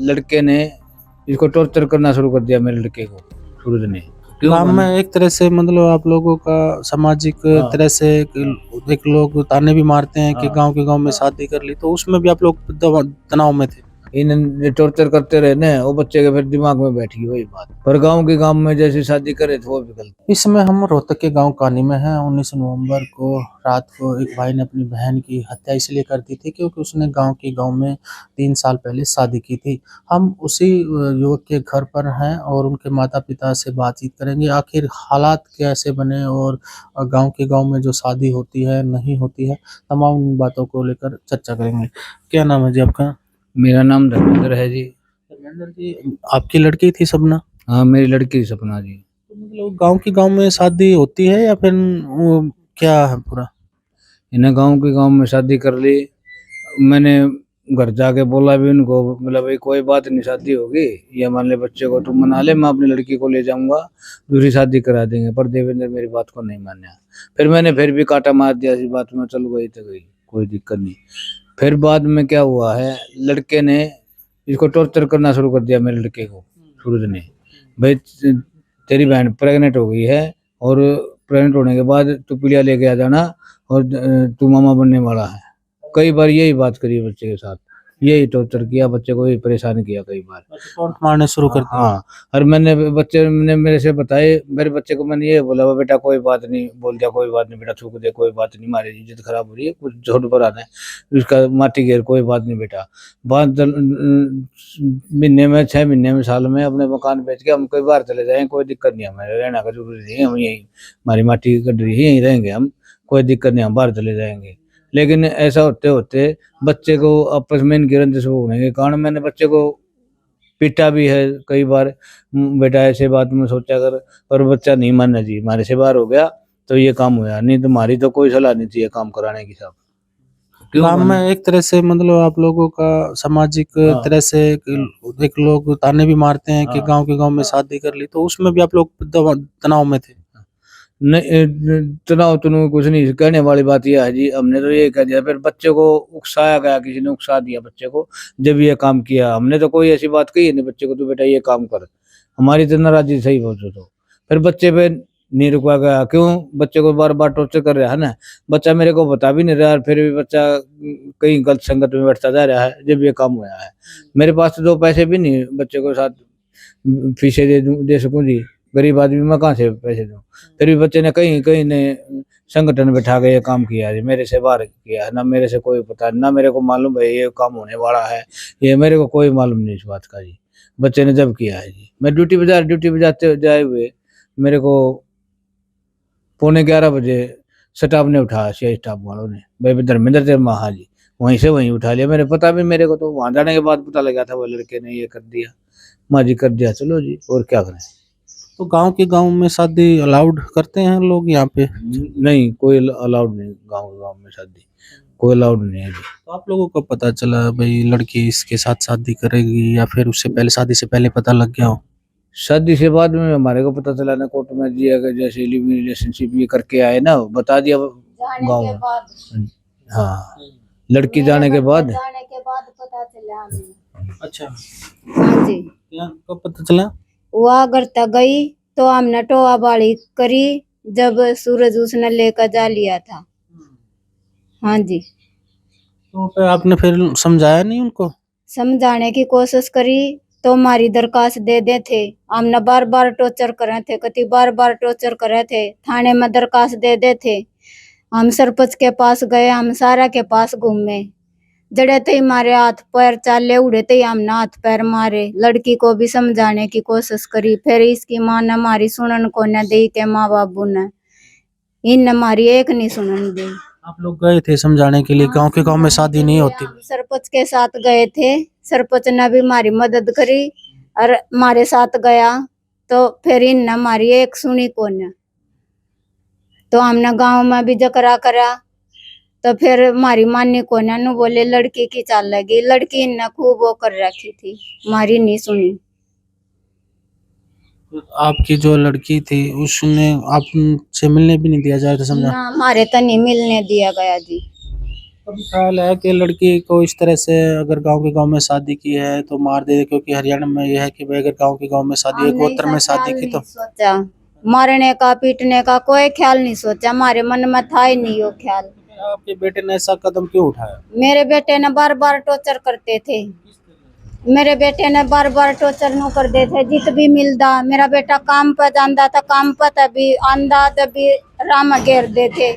लड़के ने इसको टॉर्चर करना शुरू कर दिया मेरे लड़के को, सूरज ने। क्यों गांव में एक तरह से मतलब आप लोगों का सामाजिक हाँ। तरह से एक लोग ताने भी मारते हैं कि हाँ। गांव के गांव में शादी कर ली, तो उसमें भी आप लोग तनाव में थे। इन टॉर्चर करते रहे ना, वो बच्चे के फिर दिमाग में बैठ गई वही बात। पर गांव के गांव में जैसी शादी करे तो वो भी गलत। इस समय हम रोहतक के गांव कानी में हैं। 19 नवंबर को रात को एक भाई ने अपनी बहन की हत्या इसलिए कर दी थी क्योंकि उसने गांव में 3 साल पहले शादी की थी। हम उसी युवक के घर पर हैं और उनके माता पिता से बातचीत करेंगे, आखिर हालात कैसे बने और गांव के गांव में जो शादी होती है नहीं होती है, तमाम उन बातों को लेकर चर्चा करेंगे। क्या नाम है जी आपका? मेरा नाम धर्मेंद्र है जी। धर्मेंद्र जी, आपकी लड़की थी सपना? हाँ, मेरी लड़की सपना जी। तो मतलब गांव में शादी होती है या फिर वो क्या है पूरा? इन्हें गांव के गांव में शादी कर ली। मैंने घर जाके बोला भी उनको, मतलब भाई कोई बात नहीं, शादी होगी, ये मान ले बच्चे को तुम मना ले, मैं अपनी लड़की को ले जाऊंगा, दूसरी शादी करा देंगे। पर देवेंद्र मेरी बात को नहीं माना। फिर भी कांटा मार दिया इस बात में, चल गई तो गई, कोई दिक्कत नहीं। फिर बाद में क्या हुआ है, लड़के ने इसको टॉर्चर करना शुरू कर दिया मेरे लड़के को, सूरज ने। भाई तेरी बहन प्रेग्नेंट हो गई है, और प्रेग्नेंट होने के बाद तू पीलिया लेके आ जाना, और तू मामा बनने वाला है। कई बार यही बात करी बच्चे के साथ, यही टॉर्चर किया बच्चे को, यही परेशान किया कई बार। टोंट मारने शुरू कर दिया। हाँ। और बच्चे ने मेरे से बताए, मेरे बच्चे को मैंने ये बोला, बेटा कोई बात नहीं, बोल दिया कोई बात नहीं बेटा, थूक दे, कोई बात नहीं, हमारी इज्जत खराब हो रही है, कुछ छोड़ पर आना है, उसका माटी घेर, कोई बात नहीं बेटा। बाद महीने में, 6 महीने में, साल में अपने मकान बेच के हम कई बार चले जाएंगे, कोई दिक्कत नहीं, हमें रहना का जरूरी नहीं है, हम यहीं, हमारी माटी कट रही है, यहीं रहेंगे हम, कोई दिक्कत नहीं, हम बाहर चले जाएंगे। लेकिन ऐसा होते होते बच्चे को आपस में इनकी रंजिश होने के कारण मैंने बच्चे को पीटा भी है कई बार। बेटा ऐसे बात में सोचा कर, और बच्चा नहीं माना जी, हमारे से बाहर हो गया तो ये काम हुआ, नहीं तो हमारी तो कोई सलाह नहीं थी ये काम कराने की साहब। गांव में एक तरह से मतलब आप लोगों का सामाजिक हाँ। तरह से एक लोग ताने भी मारते हैं कि हाँ। गांव के गांव में शादी कर ली, तो उसमें भी आप लोग तनाव में थे। नहीं, तनाव तनाव कुछ नहीं, कहने वाली बात यह है जी, हमने तो ये कह दिया, फिर बच्चे को उकसाया गया, किसी ने उकसा दिया बच्चे को, जब ये काम किया। हमने तो कोई ऐसी बात कही नहीं बच्चे को, तो बेटा ये काम कर, हमारी तो नाराजगी सही बोलते। तो फिर बच्चे पे नहीं रुकवा गया, क्यों, बच्चे को बार बार टॉर्चर कर रहा है ना, बच्चा मेरे को बता भी नहीं रहा, फिर भी बच्चा कहीं गलत संगत में बैठता जा रहा है, जब ये काम हुआ है। मेरे पास तो 2 पैसे भी नहीं बच्चे को साथ फीसे दे सकूं जी, गरीब आदमी मैं कहाँ से पैसे दूं। फिर भी बच्चे ने कहीं कहीं ने संगठन बैठा के ये काम किया है, मेरे से बाहर किया है ना, मेरे से कोई पता ना, मेरे को मालूम है ये काम होने वाला है, ये मेरे को कोई मालूम नहीं इस बात का जी। बच्चे ने जब किया है जी, मैं ड्यूटी पे जाते जाए हुए मेरे को 11:15 बजे स्टाफ ने उठाया, सी स्टाफ वालों ने, भाई धर्मेंद्र तेरे माँ, हाँ जी, वहीं से वहीं उठा लिया, मेरे पता भी, मेरे को तो वहां जाने के बाद पता लगा था वो लड़के ने ये कर दिया, माँ जी कर दिया, चलो जी और क्या करें। तो गांव के गांव में शादी अलाउड करते हैं लोग यहाँ पे? नहीं, कोई अलाउड नहीं, गांव में शादी कोई अलाउड नहीं है जी। तो आप लोगों को पता चला भाई लड़की इसके साथ शादी करेगी या फिर उससे पहले, शादी से पहले पता लग गया हो? शादी से बाद में हमारे को पता चला ना, कोर्ट में जी, अगर जैसे लिविंग रिलेशनशिप ये करके आए ना, बता दिया गाँव में। हाँ, लड़की जाने के बाद पता चला हमें। अच्छा, हाँ जी, क्या कब पता चला? वो घर तक गई तो हमने टोआ बाड़ी करी, जब सूरज उसने लेकर जा लिया था। हाँ जी, तो फिर आपने फिर समझाया नहीं उनको? समझाने की कोशिश करी तो हमारी दरखास्त दे दे थे, हमने बार बार टॉर्चर करे थे, कति बार बार टॉर्चर करे थे, थाने में दरखास्त दे दे थे, हम सरपंच के पास गए, हम सारा के पास घूमे, जड़े थे मारे, हाथ पैर चाले उड़े थे, हमने हाथ पैर मारे, लड़की को भी समझाने की कोशिश करी, फिर इसकी माँ ने हमारी सुनन को न दी के माँ बाबू ने, इन हमारी एक नहीं सुनन दी। आप लोग गए थे समझाने के लिए गांव के गांव में शादी नहीं होती? हम सरपंच के साथ गए थे, सरपंच ने भी हमारी मदद करी और हमारे साथ गया, तो फिर इन हमारी एक सुनी को न, तो हमने गांव में भी जकरा करा, तो फिर हमारी मानी को न बोले लड़की की चाल लगी, लड़की ने खूब वो कर रखी थी, हमारी नहीं सुनी। आपकी जो लड़की थी उसने आपसे मिलने भी नहीं दिया जाए तो समझा? ना, हमारे तो नहीं मिलने दिया गया जी। कभी ख्याल है कि लड़की को इस तरह से अगर गांव में शादी की है तो मार दे, क्योंकि हरियाणा में यह है कि भाई अगर गांव में शादी है, हमने गोत्र ऐसा में शादी ख्याल की नहीं तो सोचा, मारने का पीटने का कोई ख्याल नहीं सोचा, हमारे मन में था ही नहीं वो ख्याल। आपके बेटे ने ऐसा कदम क्यों उठाया? मेरे बेटे ने बार बार टॉर्चर करते थे, मेरे बेटे ने बार बार टॉर्चर नु कर दे थे, जित भी मिलता मेरा बेटा काम पर जाता था, काम पर तभी आंदा तभी राम घेर दे थे।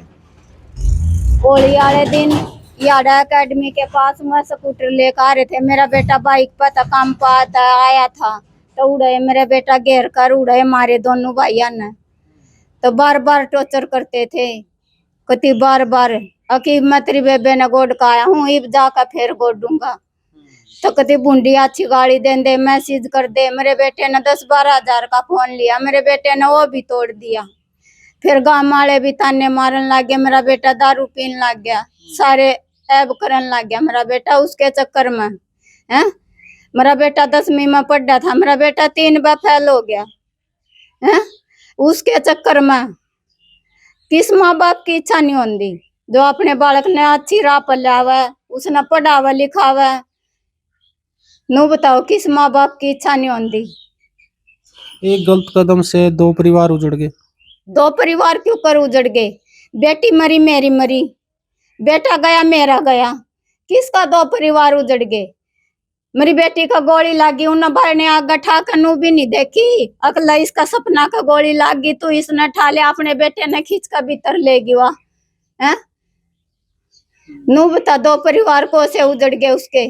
होली वाले दिन याडा एकेडमी के पास में स्कूटर लेकर आ रहे थे, मेरा बेटा बाइक पर था, काम पर आया था तो उड़े मेरा बेटा घेर कर उड़े मारे दोनों भाइयों ने। तो बार बार टॉर्चर करते थे, कति बार बार अकी मैं तेरी बेबे ने गोड का आया हूँ, इब जाकर फिर गोड दूंगा। तो कति बूंदी अच्छी गाड़ी दे मैसेज कर दे। मेरे बेटे ने 10-12 हजार का फोन लिया, मेरे बेटे ने वो भी तोड़ दिया। फिर गांव वाले भी ताने मारन लग गए, मेरा बेटा दारू पीने लग गया, सारे ऐब करन लग गया मेरा बेटा उसके चक्कर में। है मेरा बेटा 10वीं में पढ़ा था, मेरा बेटा 3 बार फेल हो गया है उसके चक्कर में। किस माँ बाप की इच्छा नहीं होती जो अपने बालक ने अच्छी राह पर लावे, उसने पढ़ावे लिखावे। नो बताओ किस माँ बाप की इच्छा नहीं होती। एक गलत कदम से 2 परिवार उजड़ गए। 2 परिवार क्यों कर उजड़ गए? बेटी मरी मेरी मरी, बेटा गया मेरा गया, किसका 2 परिवार उजड़ गए? मेरी बेटी का गोली लागी, उन भाई ने आग ठाकर नू भी नहीं देखी, अगला इसका सपना का गोली लागी तो इसने ठा लिया, अपने बेटे ने खींच कर भीतर ले गया है। नू बता 2 परिवार को से उजड़ गए उसके।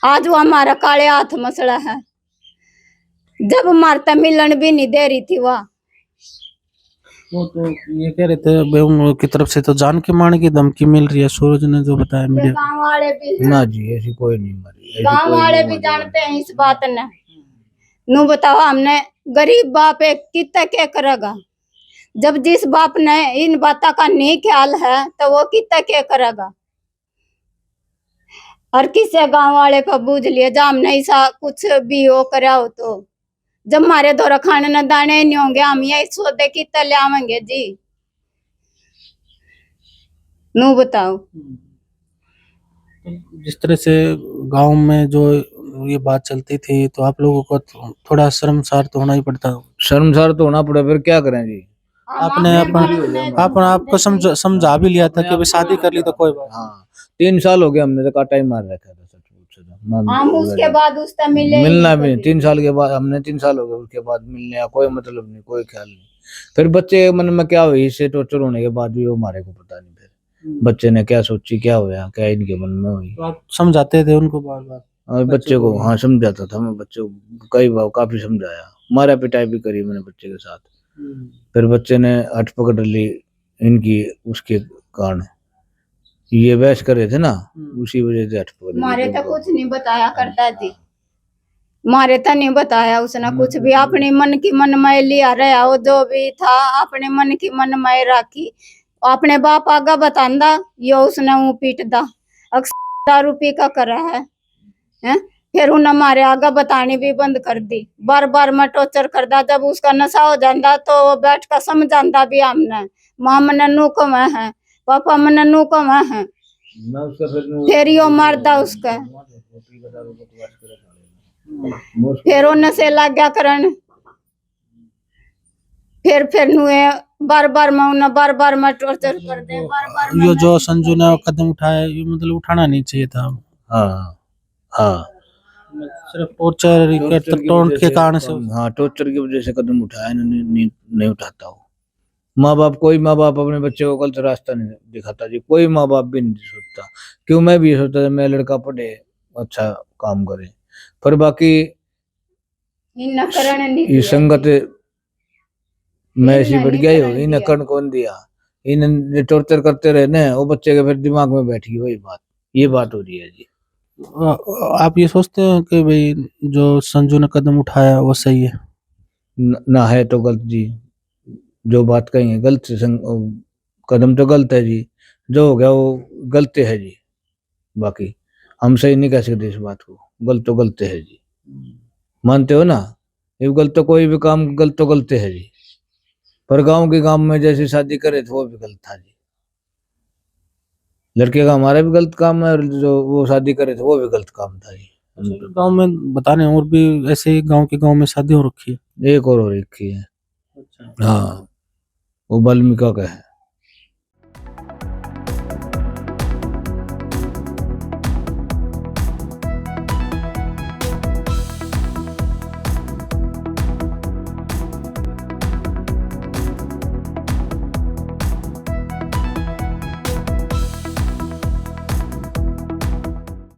आज वो हमारा काले हाथ मसला है, जब मारता मिलन भी नहीं दे रही थी वह। वो तो ये कह रहे थे भाई उनकी तरफ से तो जान के मारने की धमकी मिल रही है, सूरज ने जो बताया मीडिया। गांव वाले भी ना जी ऐसी कोई नहीं मरी, ऐसी गांव कोई वाले नहीं भी मरी। जानते हैं इस बात ने। नू बताओ हमने गरीब बाप है कितना क्या करेगा? जब जिस बाप ने इन बातों का नहीं ख्याल है तो वो कितना क्या करेगा? हर किसी गांव वाले को बूझ लिया जब हमने ऐसा कुछ भी हो करा हो तो जब हमारे दौरा खाने न दाने नहीं होंगे हम यही सौदे कितना ले आवेंगे जी? नू बताओ। जिस तरह से गांव में जो ये बात चलती थी तो आप लोगों को थोड़ा शर्मसार तो होना ही पड़ता। शर्मसार तो होना पड़े, फिर क्या करें जी। आपने आपको समझा भी लिया था कि भाई शादी कर ली तो कोई बात। हाँ 3 साल हो गए हमने तो काटा ही मार रखा था सच पूछे तो। हम उसके बाद उससे मिले ही मिलना नहीं भी कभी। 3 साल के बाद हमने 3 साल हो गए उसके बाद मिलने का कोई मतलब नहीं, कोई ख्याल नहीं। फिर बच्चे के मन में क्या हुई इससे टॉर्चर होने के बाद भी वो हमारे को पता नहीं, फिर बच्चे ने क्या सोची क्या हुआ क्या इनके मन में हुई। तो आप समझाते थे उनको बार बार? और बच्चे को हाँ समझाता था मैं, बच्चे को कई बार काफी समझाया, मारा पिटाई भी करी मैंने बच्चे के साथ। फिर बच्चे ने हट पकड़ ली इनकी, उसके कारण ये बहस कर रहे थे ना, उसी वजह से हट पकड़ ली। मारे तो कुछ नहीं बताया करता जी, मारे तो नहीं बताया उसने कुछ भी, अपने मन की मन में लिया रहा वो जो भी था अपने मन की मन में राखी। अपने बाप आगा बतांदा यो उसने वो पीटदा, अक्सर दारू पी का करा है हैं? फिर उन्हें हमारे आगा बतानी भी बंद कर दी, बार बार मैं टॉर्चर करदा। जब उसका नशा हो जाता तो वो बैठ कर समझांदा भी हमने, माँ मन नू कम है पापा मन नू कम है, फिर यो मारदा उसका। फिर वो नशे लग गया करन, फिर नुए बार बार मैं उन्हें बार बार मैं टॉर्चर कर दे, बार बार ये जो संजू ने कदम उठाया ये मतलब उठाना नहीं चाहिए था। हाँ हाँ सिर्फ टॉर्चर टोंट के कारण से। हाँ टॉर्चर की वजह से कदम उठाया, नहीं उठाता हूँ। माँ बाप कोई माँ बाप अपने बच्चे को गलत रास्ता नहीं दिखाता जी, कोई माँ बाप भी नहीं सोचता। क्यों मैं भी ये सोचता था मेरा लड़का पढ़े अच्छा काम करे, पर बाकी इन करण नहीं ये दिया। संगत मैं ऐसी इन्हें बढ़ नहीं गया करण इन दिया। कर्ण कौन दिया, इन टॉर्चर करते रहे ना वो बच्चे के फिर दिमाग में बैठ गई वही बात, ये बात हो रही है जी। आप ये सोचते हैं कि भाई जो संजू ने कदम उठाया वो सही है? ना है तो गलत जी, जो बात कही है गलत से कदम तो गलत है जी, जो हो गया वो गलत है जी। बाकी हम सही नहीं कह सकते इस बात को, गलत तो गलत है जी, मानते हो ना? ये गलत तो कोई भी काम गलत तो गलत है जी, पर गांव के काम में जैसे शादी करे तो वो भी गलत था जी। लड़के का हमारा भी गलत काम है और जो वो शादी करे थे वो भी गलत काम था जी। गांव में बता रहे हैं और भी ऐसे गांव में शादी हो रखी है। एक और रखी है। अच्छा। हाँ, वो वाल्मीका का है।